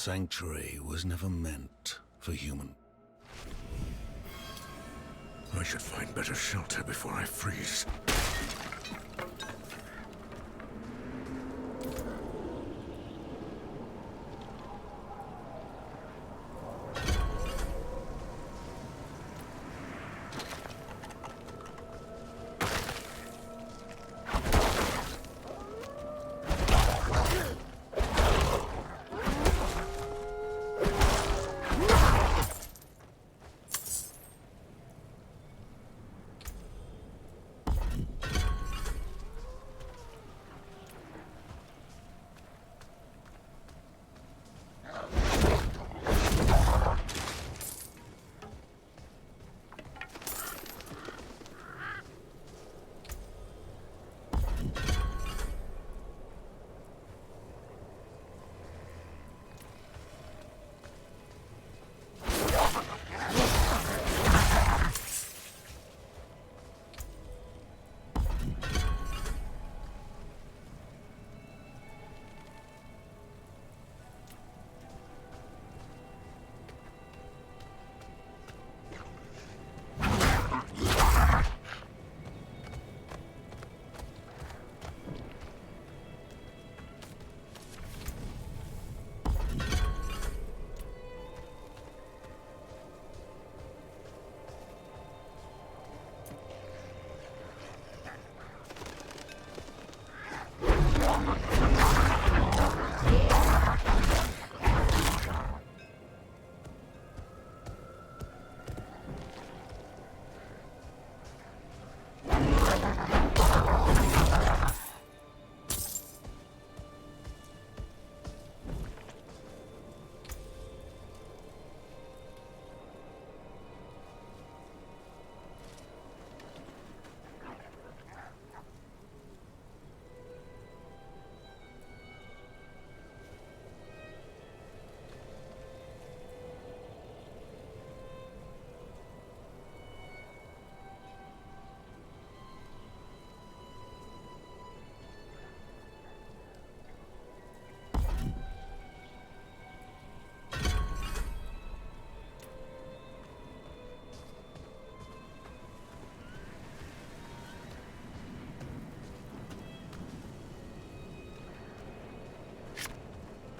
Sanctuary was never meant for human. I should find better shelter before I freeze.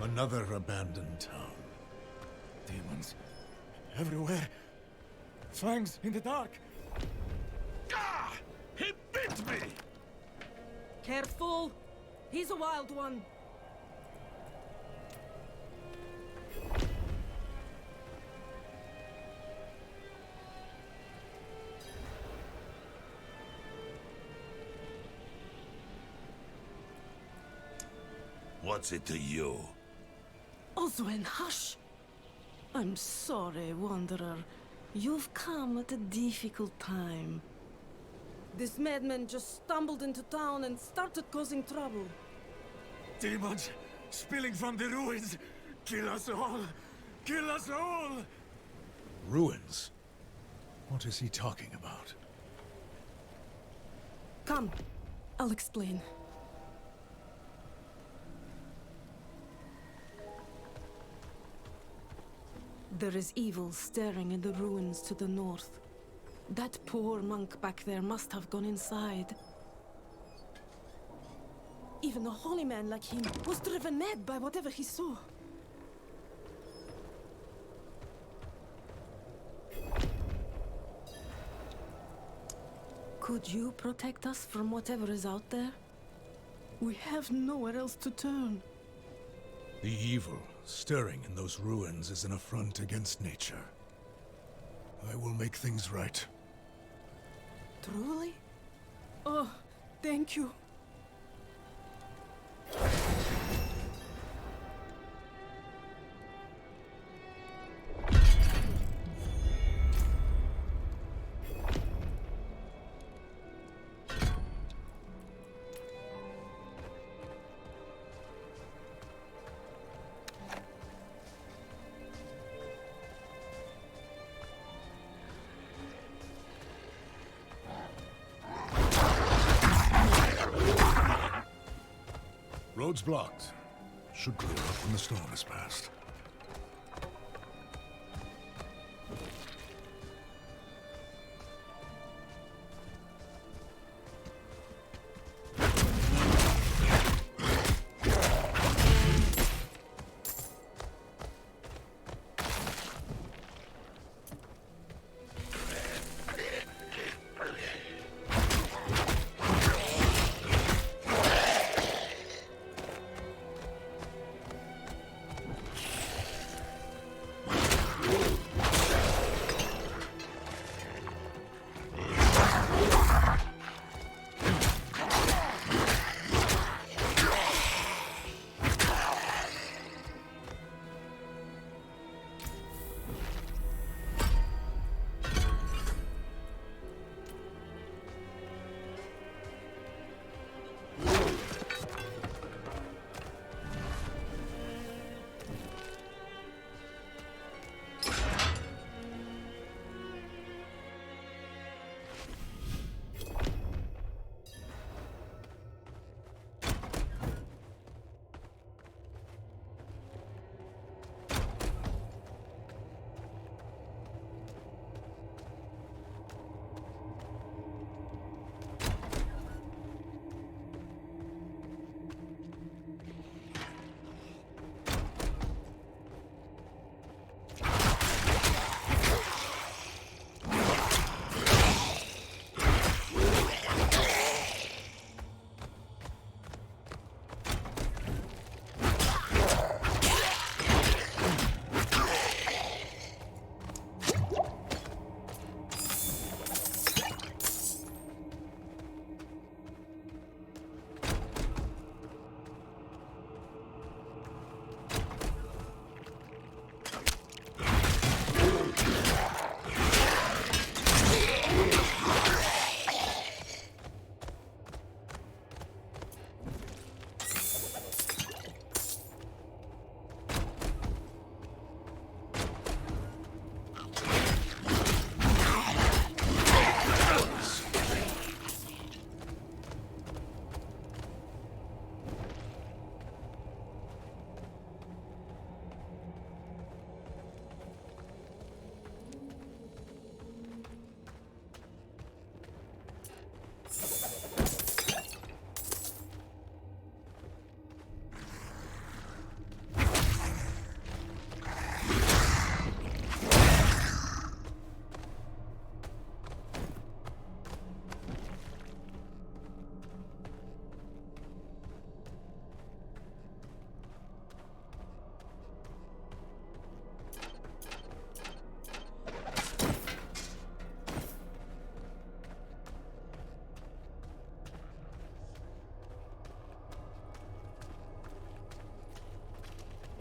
Another abandoned town. Demons. Everywhere. Fangs in the dark. Ah! He bit me! Careful! He's a wild one. What's it to you? Oswin, hush! I'm sorry, Wanderer. You've come at a difficult time. This madman just stumbled into town and started causing trouble. Demons spilling from the ruins. Kill us all. Kill us all. Ruins? What is he talking about? Come, I'll explain. There is evil staring in the ruins to the north. That poor monk back there must have gone inside. Even a holy man like him was driven mad by whatever he saw. Could you protect us from whatever is out there? We have nowhere else to turn. The evil stirring in those ruins is an affront against nature. I will make things right. Truly? Oh, thank you. Road's blocked. Should clear up when the storm has passed.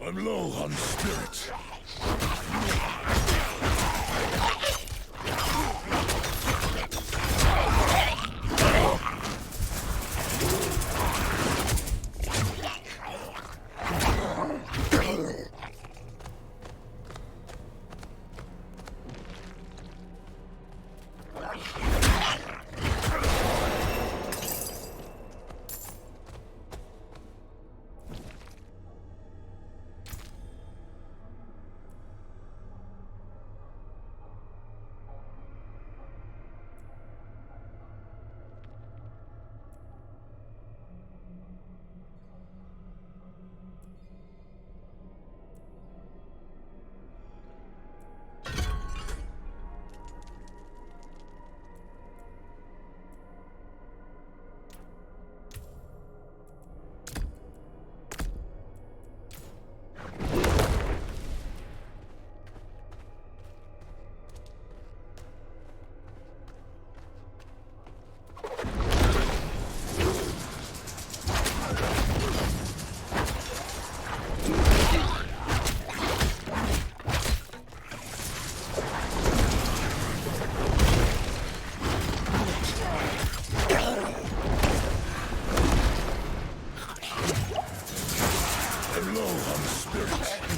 I'm low on spirit. I'm low on spirit.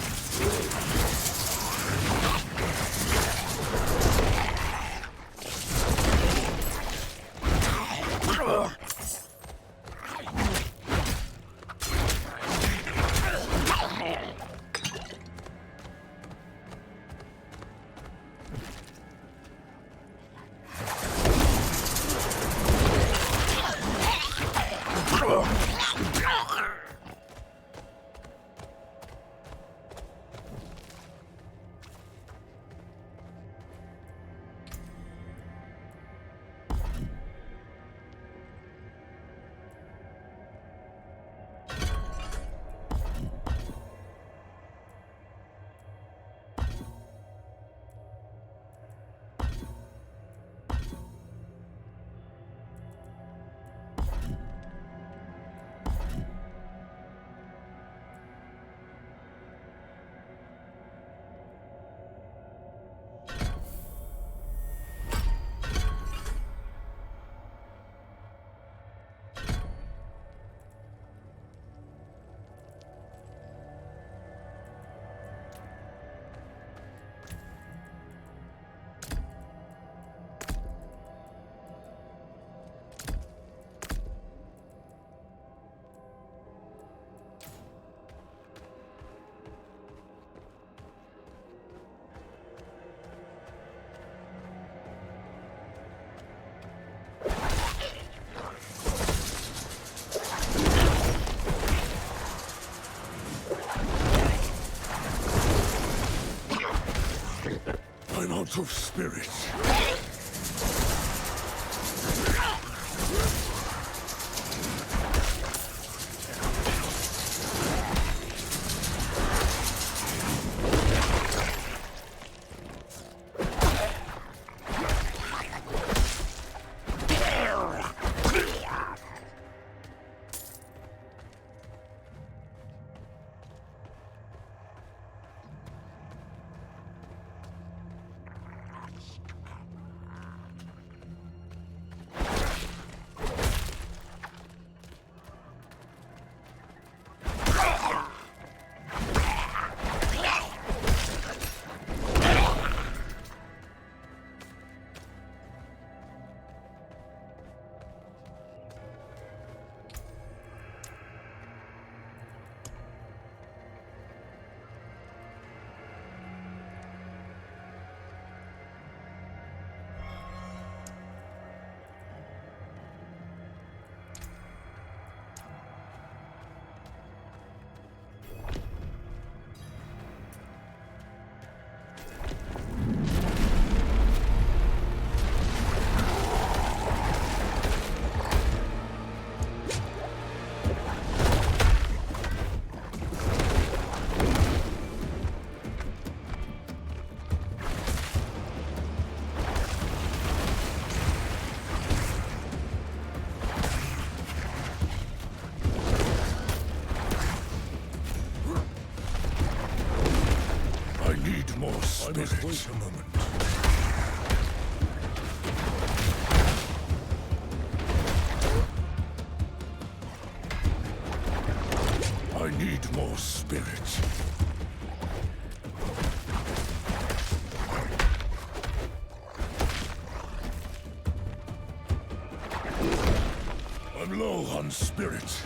I'm out of spirit. more spirit. I must wait a moment. I need more spirit. I'm low on spirit.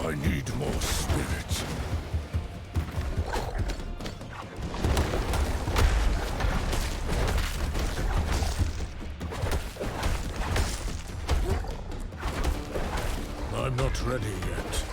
I need more spirit. I'm not ready yet.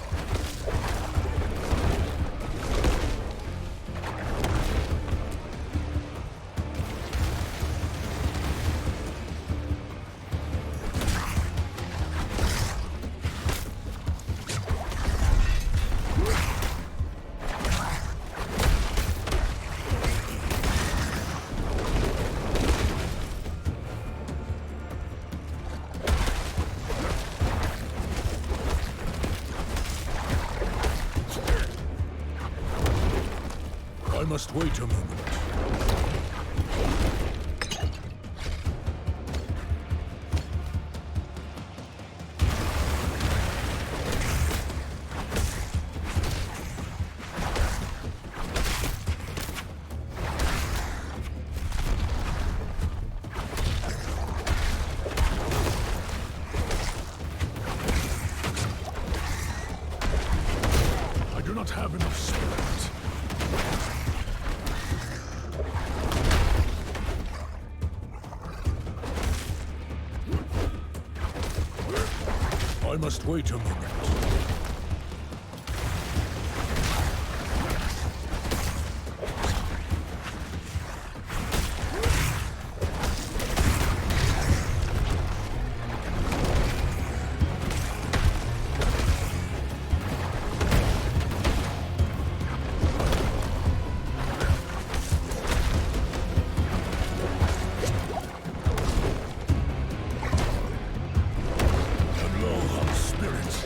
I must wait a moment. I do not have enough spirit. I must wait a moment. I'm low on spirit.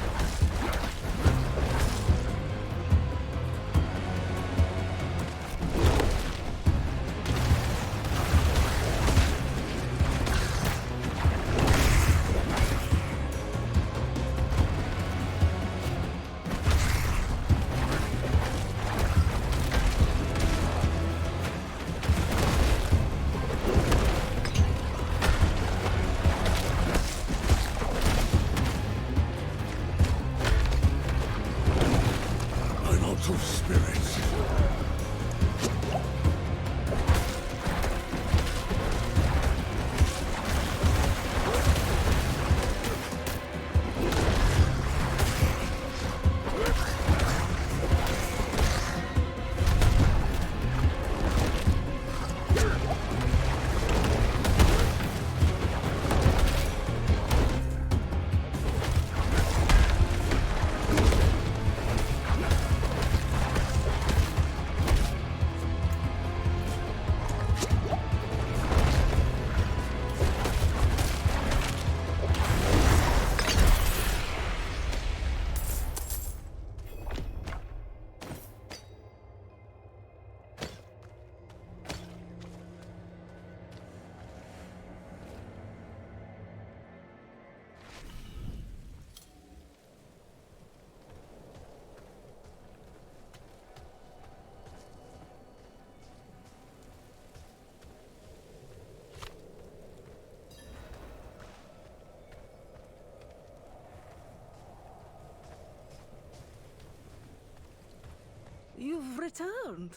I'm out of spirit. you've returned.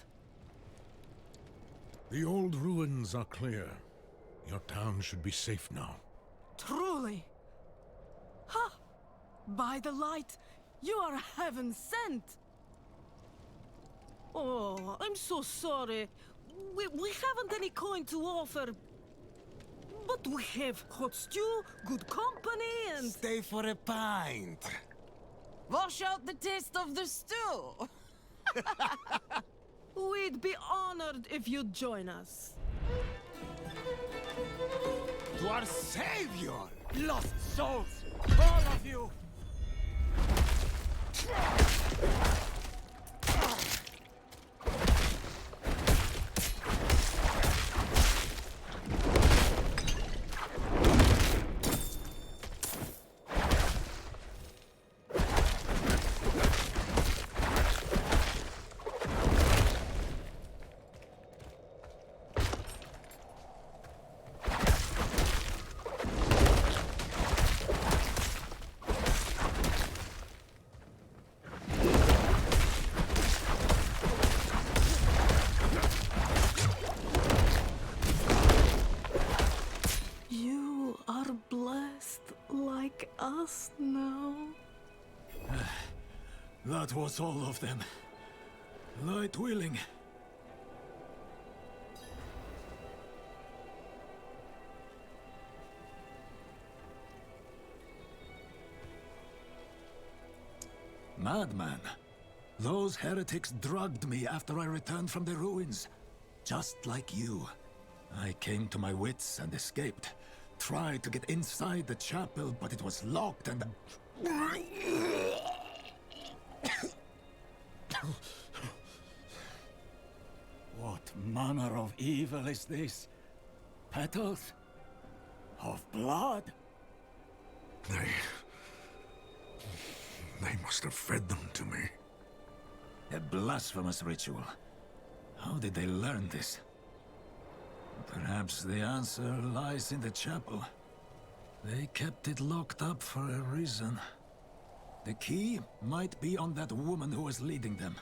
The old ruins are clear. Your town should be safe now. Truly. Ha! By the light, you are heaven sent. Oh, I'm so sorry. We haven't any coin to offer. But we have hot stew, good company, and... Stay for a pint. Wash out the taste of the stew. We'd be honored if you'd join us. To our savior! Lost souls! All of you! You are blessed like us now. That was all of them. Light willing. Madman. Those heretics drugged me after I returned from the ruins. Just like you. I came to my wits and escaped. Tried to get inside the chapel, but it was locked and... What manner of evil is this? Petals? Of blood? They must have fed them to me. A blasphemous ritual. How did they learn this? Perhaps the answer lies in the chapel. They kept it locked up for a reason. The key might be on that woman who was leading them.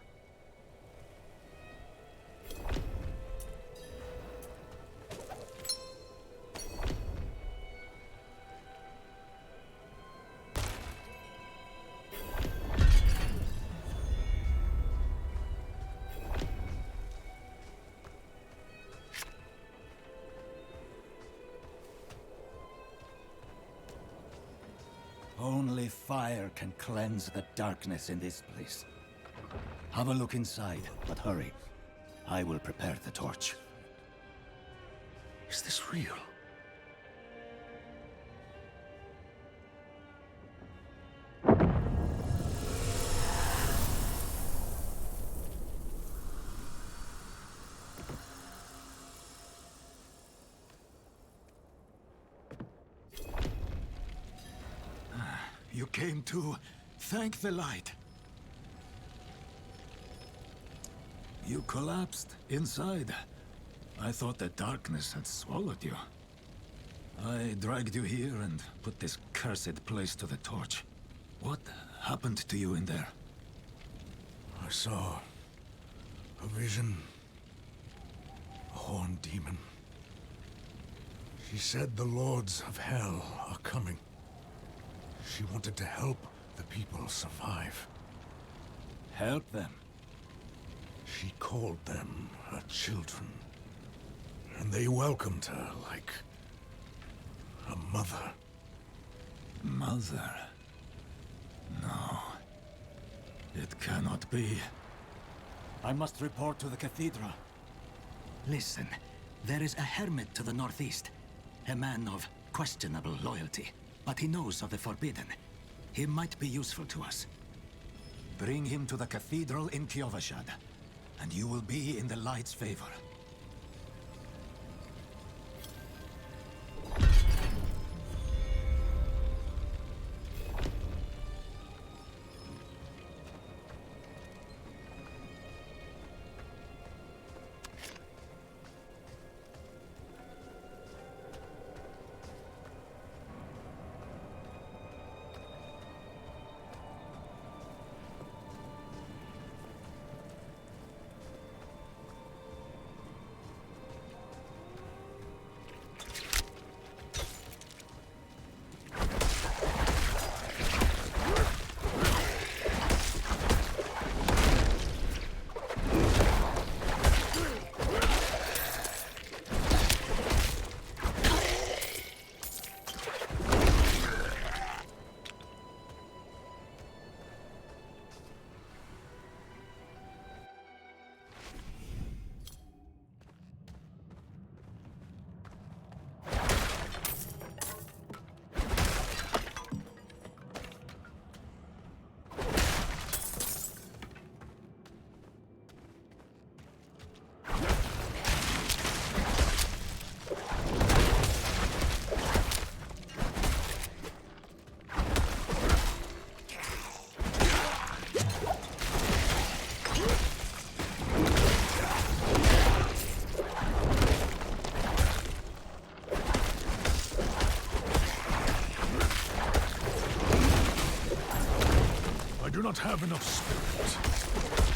Only fire can cleanse the darkness in this place. Have a look inside, but hurry. I will prepare the torch. Is this real? You came to thank the light. You collapsed inside. I thought the darkness had swallowed you. I dragged you here and put this cursed place to the torch. What happened to you in there? I saw a vision. A horned demon. She said the lords of hell are coming. She wanted to help the people survive. Help them. She called them her children. And they welcomed her like a mother. Mother? No. It cannot be. I must report to the cathedral. Listen, there is a hermit to the northeast. A man of questionable loyalty. But he knows of the Forbidden. He might be useful to us. Bring him to the cathedral in Kyovashad, and you will be in the light's favor. do not have enough spirit.